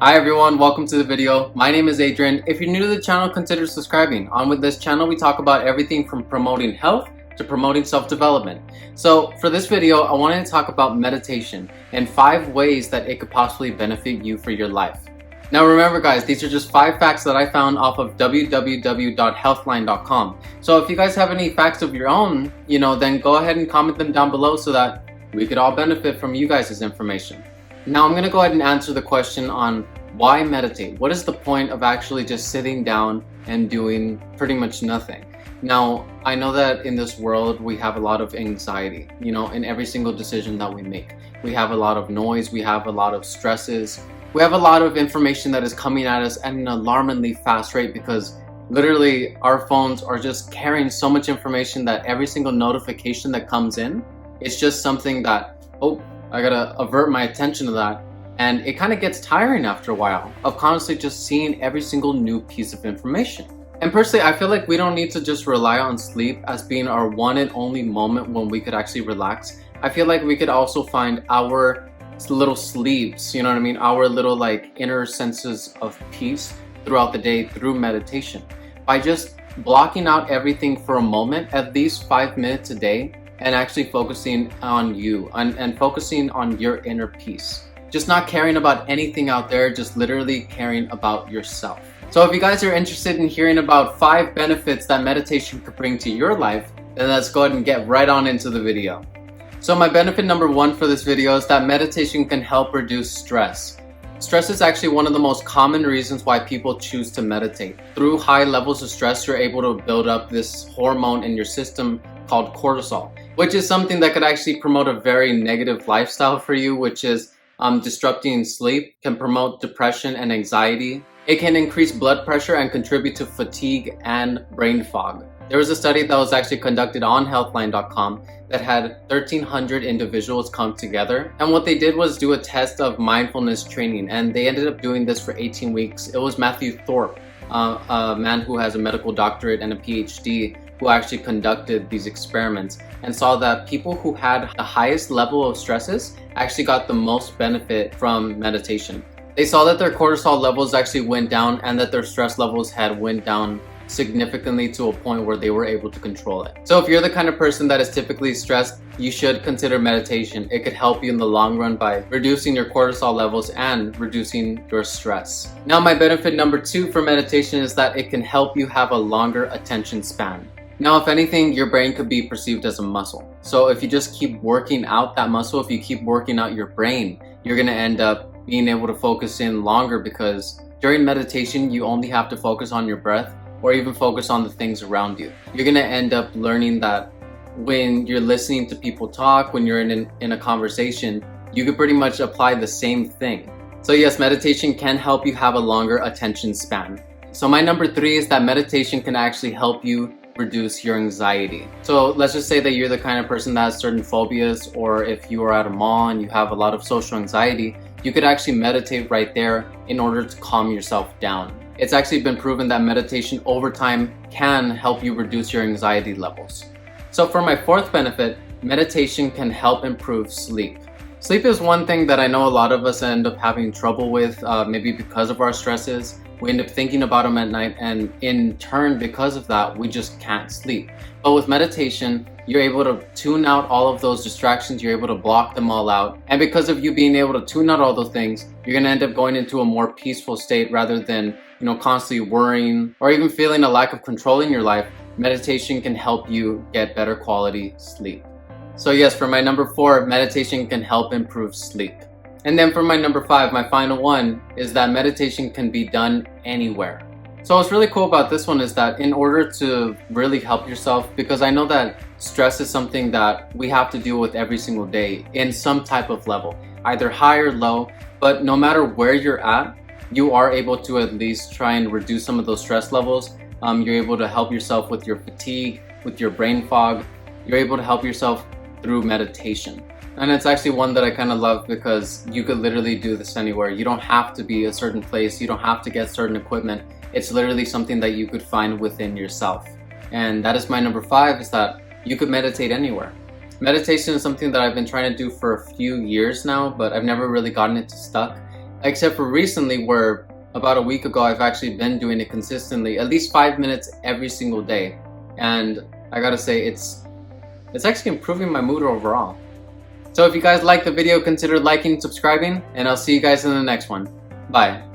Hi everyone, welcome to the video. My name is Adrian. If you're new to the channel, consider subscribing. On with this channel, we talk about everything from promoting health to promoting self-development. So for this video, I wanted to talk about meditation and 5 ways that it could possibly benefit you for your life. Now remember guys, these are just 5 facts that I found off of www.healthline.com. So if you guys have any facts of your own, then go ahead and comment them down below so that we could all benefit from you guys' information. Now I'm going to go ahead and answer the question on why meditate. What is the point of actually just sitting down and doing pretty much nothing? Now, I know that in this world we have a lot of anxiety, in every single decision that we make. We have a lot of noise, we have a lot of stresses, we have a lot of information that is coming at us at an alarmingly fast rate because literally our phones are just carrying so much information that every single notification that comes in, it's just something that, I gotta avert my attention to that, and it kind of gets tiring after a while of constantly just seeing every single new piece of information. And personally, I feel like we don't need to just rely on sleep as being our one and only moment when we could actually relax. I feel like we could also find our little sleeps, our little inner senses of peace throughout the day through meditation. By just blocking out everything for a moment, at least 5 minutes a day, and actually focusing on you and focusing on your inner peace. Just not caring about anything out there, just literally caring about yourself. So if you guys are interested in hearing about 5 benefits that meditation could bring to your life, then let's go ahead and get right on into the video. So my benefit number 1 for this video is that meditation can help reduce stress. Stress is actually one of the most common reasons why people choose to meditate. Through high levels of stress, you're able to build up this hormone in your system called cortisol, which is something that could actually promote a very negative lifestyle for you, which is disrupting sleep, can promote depression and anxiety. It can increase blood pressure and contribute to fatigue and brain fog. There was a study that was actually conducted on healthline.com that had 1,300 individuals come together. And what they did was do a test of mindfulness training, and they ended up doing this for 18 weeks. It was Matthew Thorpe, a man who has a medical doctorate and a PhD, who actually conducted these experiments and saw that people who had the highest level of stresses actually got the most benefit from meditation. They saw that their cortisol levels actually went down and that their stress levels had went down significantly to a point where they were able to control it. So if you're the kind of person that is typically stressed, you should consider meditation. It could help you in the long run by reducing your cortisol levels and reducing your stress. Now my benefit number 2 for meditation is that it can help you have a longer attention span. Now, if anything, your brain could be perceived as a muscle. So if you just keep working out that muscle, if you keep working out your brain, you're going to end up being able to focus in longer, because during meditation, you only have to focus on your breath or even focus on the things around you. You're going to end up learning that when you're listening to people talk, when you're in a conversation, you could pretty much apply the same thing. So yes, meditation can help you have a longer attention span. So my number 3 is that meditation can actually help you reduce your anxiety. So let's just say that you're the kind of person that has certain phobias, or if you are at a mall and you have a lot of social anxiety, you could actually meditate right there in order to calm yourself down. It's actually been proven that meditation over time can help you reduce your anxiety levels. So for my 4th benefit, meditation can help improve sleep. Sleep is one thing that I know a lot of us end up having trouble with, maybe because of our stresses. We end up thinking about them at night, and in turn, because of that, we just can't sleep. But with meditation, you're able to tune out all of those distractions, you're able to block them all out. And because of you being able to tune out all those things, you're gonna end up going into a more peaceful state rather than, constantly worrying or even feeling a lack of control in your life. Meditation can help you get better quality sleep. So yes, for my number 4, meditation can help improve sleep. And then for my number 5, my final one, is that meditation can be done anywhere. So what's really cool about this one is that in order to really help yourself, because I know that stress is something that we have to deal with every single day in some type of level, either high or low, but no matter where you're at, you are able to at least try and reduce some of those stress levels. You're able to help yourself with your fatigue, with your brain fog. You're able to help yourself through meditation. And it's actually one that I kind of love because you could literally do this anywhere. You don't have to be a certain place. You don't have to get certain equipment. It's literally something that you could find within yourself. And that is my number 5, is that you could meditate anywhere. Meditation is something that I've been trying to do for a few years now, but I've never really gotten it to stuck. except for recently where about a week ago I've actually been doing it consistently, at least 5 minutes every single day. And I gotta say, it's actually improving my mood overall. So if you guys like the video, consider liking and subscribing, and I'll see you guys in the next one. Bye.